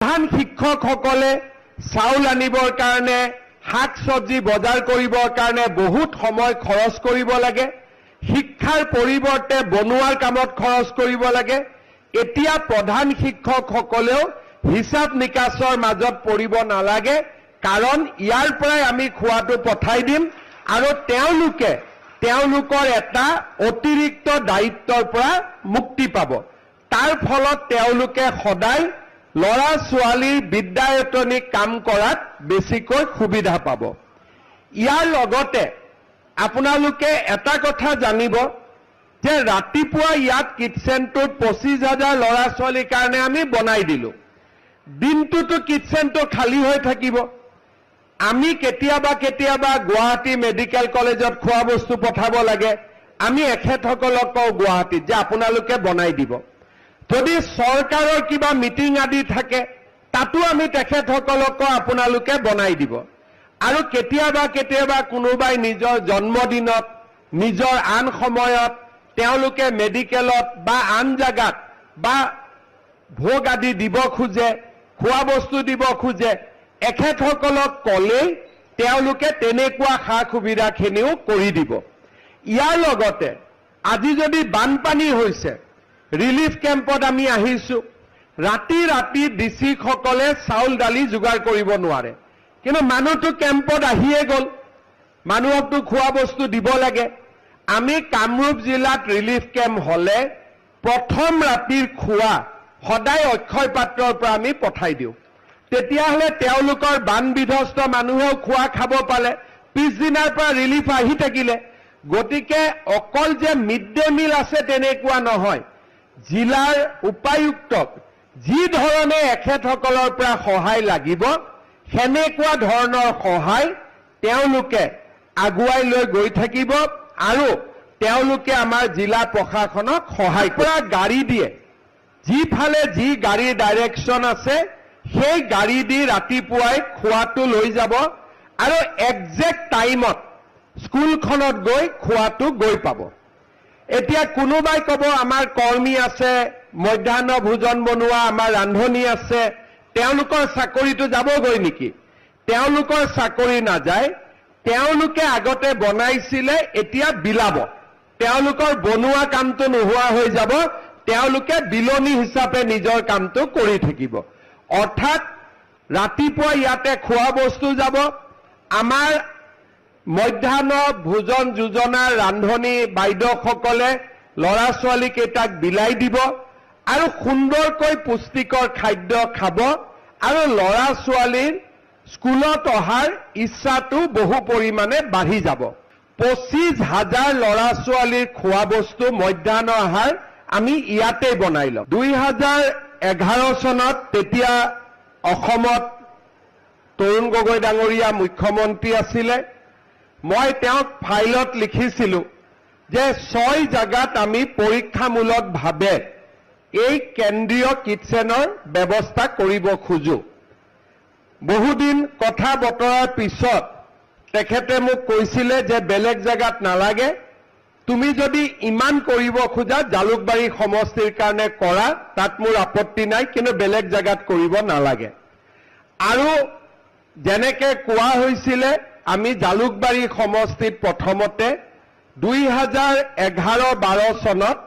প্ৰধান শিক্ষকসকলে চাউল আনিবৰ কাৰণে শাক চব্জি বজাৰ কৰিবৰ কাৰণে বহুত সময় খৰচ কৰিব লাগে শিক্ষাৰ পৰিৱৰ্তে বনোৱাৰ কামত খৰচ কৰিব লাগে এতিয়া প্ৰধান শিক্ষকসকলেও হিচাপ নিকাচৰ মাজত পৰিব নালাগে কাৰণ ইয়াৰ পৰাই আমি খোৱাটো পঠাই দিম আৰু তেওঁলোকৰ এটা অতিৰিক্ত দায়িত্বৰ পৰা মুক্তি পাব তাৰ ফলত তেওঁলোকে সদায় লৰা ছোৱালীৰ বিদ্যায়তনিক কাম কৰাত বেছিকৈ সুবিধা পাব ইয়াৰ লগতে আপোনালোকে এটা কথা জানিব যে ৰাতিপুৱা ইয়াত কিটচেনটোত 25,000 লৰা ছোৱালীৰ কাৰণে আমি বনাই দিলো দিনটোতো কিটচেনটো খালী হৈ থাকিব আমি কেতিয়াবা গুৱাহাটী মেডিকেল কলেজত খোৱা বস্তু পঠাব লাগে আমি এখেতসকলক কওঁ গুৱাহাটীত যে আপোনালোকে বনাই দিব যদি চৰকাৰৰ কিবা মিটিং আদি থাকে তাতো আমি তেখেতসকলক আপোনালোকে বনাই দিব আৰু কেতিয়াবা কোনোবাই নিজৰ জন্মদিনত নিজৰ আন সময়ত তেওঁলোকে মেডিকেলত বা আন জাগাত বা ভোগ আদি দিব খোজে খোৱা বস্তু দিব খোজে এখেতসকলক কলেই তেওঁলোকে তেনেকুৱা খা সুবিধাখিনিও কৰি দিব ইয়াৰ লগতে আজি যদি বানপানী হৈছে ৰিলিফ কেম্পত আমি আহিছো ৰাতি ডিসি সকলে চাউল দালি যোগাৰ কৰিব নোৱাৰে কিন্তু মানুহটো কেম্পত আহিয়ে গল মানুহকটো খোৱা বস্তু দিব লাগে আমি কামৰূপ জিলাত ৰিলিফ কেম্প হলে প্ৰথম ৰাতিৰ খোৱা সদায় অক্ষয় পাত্ৰৰ পৰা আমি পঠাই দিওঁ তেতিয়াহলে তেওঁলোকৰ বান বিধ্বস্ত মানুহেও খোৱা খাব পালে পিছদিনাৰ পৰা ৰিলিফ আহি থাকিলে গতিকে অকল যে মিড ডে মিল আছে তেনেকুৱা নহয় জিলাৰ উপায়ুক্তক যি ধৰণে এখেতসকলৰ পৰা সহায় লাগিব সেনেকুৱা ধৰণৰ সহায় তেওঁলোকে আগুৱাই লৈ গৈ থাকিব আৰু তেওঁলোকে আমাৰ জিলা প্ৰশাসনক সহায় কৰা গাড়ী দিয়ে যিফালে যি গাড়ীৰ ডাইৰেকশ্যন আছে সেই গাড়ী দি ৰাতিপুৱাই খোৱাটো লৈ যাব আৰু একজেক্ট টাইমত স্কুলখনত গৈ খোৱাটো গৈ পাব এতিয়া কোনোবাই কব আমাৰ কৰ্মী আছে মধ্যাহ্ন ভোজন বনোৱা আমাৰ ৰান্ধনী আছে তেওঁলোকৰ চাকৰিটো যাবগৈ নেকি তেওঁলোকৰ চাকৰি নাযায় তেওঁলোকে আগতে বনাইছিলে এতিয়া বিলাব তেওঁলোকৰ বনোৱা কামটো নোহোৱা হৈ যাব তেওঁলোকে বিলনী হিচাপে নিজৰ কামটো কৰি থাকিব অৰ্থাৎ ৰাতিপুৱা ইয়াতে খোৱা বস্তু যাব আমাৰ মধ্যাহ্ন ভোজন যোজনাৰ ৰান্ধনী বাইদেউসকলে লৰা ছোৱালী কেইটাক বিলাই দিব আৰু সুন্দৰকৈ পুষ্টিকৰ খাদ্য খাব আৰু লৰা ছোৱালীৰ স্কুলত অহাৰ ইচ্ছাটো বহু পৰিমাণে বাঢ়ি যাব 25,000 লৰা ছোৱালীৰ খোৱা বস্তু মধ্যাহ্ন আহাৰ আমি ইয়াতে বনাই লম 2011 চনত তেতিয়া অসমত তৰুণ গগৈ ডাঙৰীয়া মুখ্যমন্ত্ৰী আছিলে মই তেওঁক ফাইলত লিখিছিলো যে 6 জাগাত আমি পৰীক্ষামূলকভাৱে এই কেন্দ্ৰীয় কিটচেনৰ ব্যৱস্থা কৰিব খোজো বহুদিন কথা বতৰাৰ পিছত তেখেতে মোক কৈছিলে যে বেলেগ জাগাত নালাগে তুমি যদি ইমান কৰিব খোজা জালুকবাৰী সমষ্টিৰ কাৰণে কৰা তাত মোৰ আপত্তি নাই কিন্তু বেলেগ জাগাত কৰিব নালাগে আৰু যেনেকে কোৱা হৈছিলে আমি জালুকবাৰী সমষ্টিত প্ৰথমতে 2011-12 চনত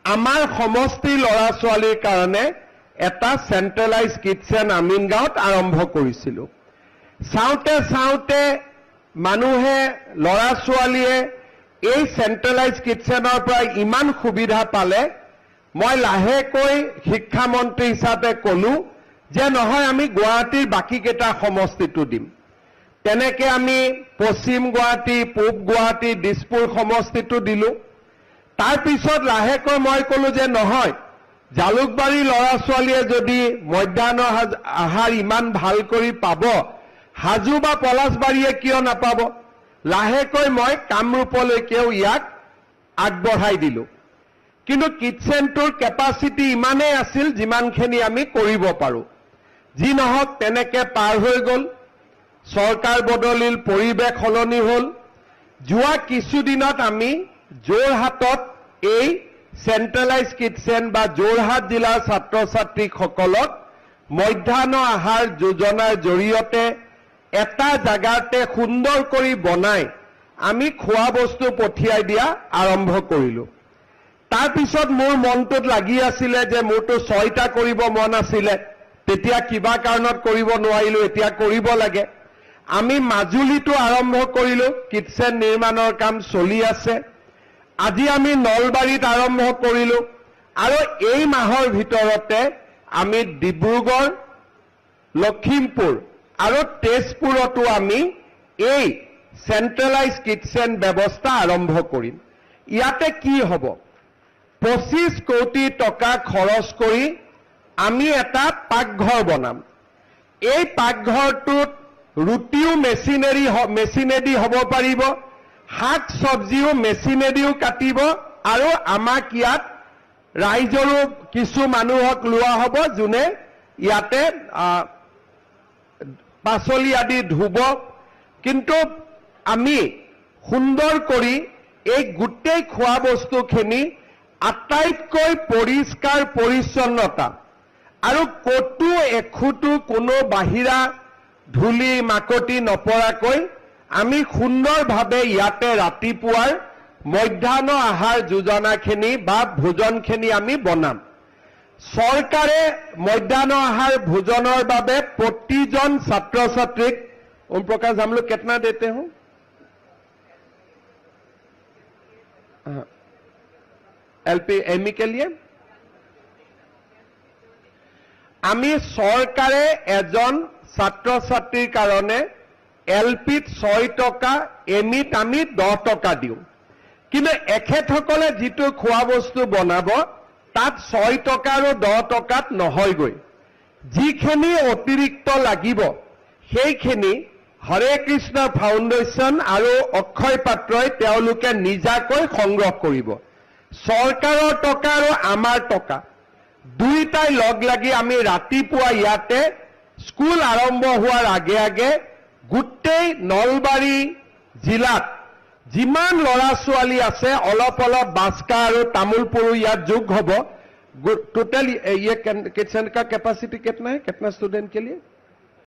আমাৰ সমষ্টিৰ লৰা ছোৱালীৰ কাৰণে এটা সেন্ট্ৰেলাইজ কিটচেন আমিনগাঁৱত আৰম্ভ কৰিছিলো চাওঁতে মানুহে লৰা ছোৱালীয়ে এই সেন্ট্ৰেলাইজ কিটচেনৰ পৰা ইমান সুবিধা পালে মই লাহেকৈ শিক্ষা মন্ত্ৰী হিচাপে কলো যে নহয় আমি গুৱাহাটীৰ বাকি কেইটা সমষ্টিটো দিম তেনেকে আমি পশ্চিম গুৱাহাটী পূব গুৱাহাটী দিছপুৰ সমষ্টিটো দিলো তাৰ পিছত লাহেকৈ মই কলো যে নহয় জালুকবাৰী লৰা ছোৱালীয়ে যদি মধ্যাহ্ন আহাৰ ইমান ভাল কৰি পাব হাজু বা পলাশবাৰীয়ে কিয় নাপাব লাহেকৈ মই কামৰূপলৈকেও ইয়াক আগবঢ়াই দিলো কিন্তু কিটচেনটোৰ কেপাচিটি ইমানেই আছিল যিমানখিনি আমি কৰিব পাৰো যি নহওক তেনেকে পাৰ হৈ গল চৰকাৰ বদলিল পৰিৱেশ সলনি হল যোৱা কিছুদিনত আমি যোৰহাটত এই সেন্ট্ৰেলাইজ কিটচেন বা যোৰহাট জিলাৰ ছাত্ৰ ছাত্ৰীসকলক মধ্যাহ্ন আহাৰ যোজনাৰ জৰিয়তে এটা জাগাতে সুন্দৰ কৰি বনাই আমি খোৱা বস্তু পঠিয়াই দিয়া আৰম্ভ কৰিলো। তাৰ পিছত মোৰ মনটোত লাগি আছিলে যে মোৰটো 6টা কৰিব মন আছিলে, তেতিয়া কিবা কাৰণত কৰিব নোৱাৰিলো, এতিয়া কৰিব লাগে। আমি মাজুলীটো আৰম্ভ কৰিলো, কিটচেন নিৰ্মাণৰ কাম চলি আছে। আজি আমি নলবাৰীত আৰম্ভ কৰিলো আৰু এই মাহৰ ভিতৰতে আমি ডিব্ৰুগড়, লখিমপুৰ আৰু তেজপুৰতো আমি এই চেন্ট্ৰেলাইজ কিটচেন ব্যৱস্থা আৰম্ভ কৰিম। ইয়াতে কি হ'ব? 25 কোটি টকা খৰচ কৰি আমি এটা পাকঘৰ বনাম। এই পাকঘৰটোত ৰুটিও মেচিনেদি হ'ব পাৰিব, শাক চব্জিও মেচিনেদিও কাটিব আৰু আমাক ইয়াত ৰাইজৰো কিছু মানুহক লোৱা হ'ব যোনে ইয়াতে পাচলি আদি ধুব। কিন্তু আমি সুন্দৰ কৰি এই গোটেই খোৱা বস্তুখিনি আটাইতকৈ পৰিষ্কাৰ পৰিচ্ছন্নতা আৰু কতো এখুটো কোনো বাহিৰা ধূলি মাকতি নপৰাকৈ আমি সুন্দৰভাৱে ইয়াতে ৰাতিপুৱাৰ মধ্যাহ্ন আহাৰ যোজনাখিনি বা ভোজনখিনি আমি বনাম। চৰকাৰে মধ্যাহ্ন আহাৰ ভোজনৰ বাবে প্ৰতিজন ছাত্ৰ ছাত্ৰীক ओम प्रकाश हम लोग कितना देते हो? एलपी एमई के लिए आमी सरकारे एजन छात्र छात्रीर कारणे एलपीत 6 टका, एमईत आमी 10 टका दिउ। किन्तु एखेतসকলে जितु खोआ बस्तु बनाब तात 6 टका और 10 टकात নহয়গৈ। जिखिनि अतिरिक्त লাগিব সেইখিনি हरे कृष्ण फाउंडेशन और अक्षय पात्रই তেওঁলোকে নিজাকৈ সংগ্ৰহ কৰিব। চৰকাৰৰ টকা আৰু আমাৰ টকা দুইটাই লগ লাগি আমি ৰাতিপুৱা ইয়াতে স্কুল আৰম্ভ হোৱাৰ আগে আগে গোটেই নলবাৰী জিলাত যিমান ল'ৰা ছোৱালী আছে অলপ অলপ বাস্কা আৰু তামুলপুৰো ইয়াত যোগ হ'ব। टोटल ये किचन का कैपेसिटी कितना है? कितना स्टूडेंट के लिए?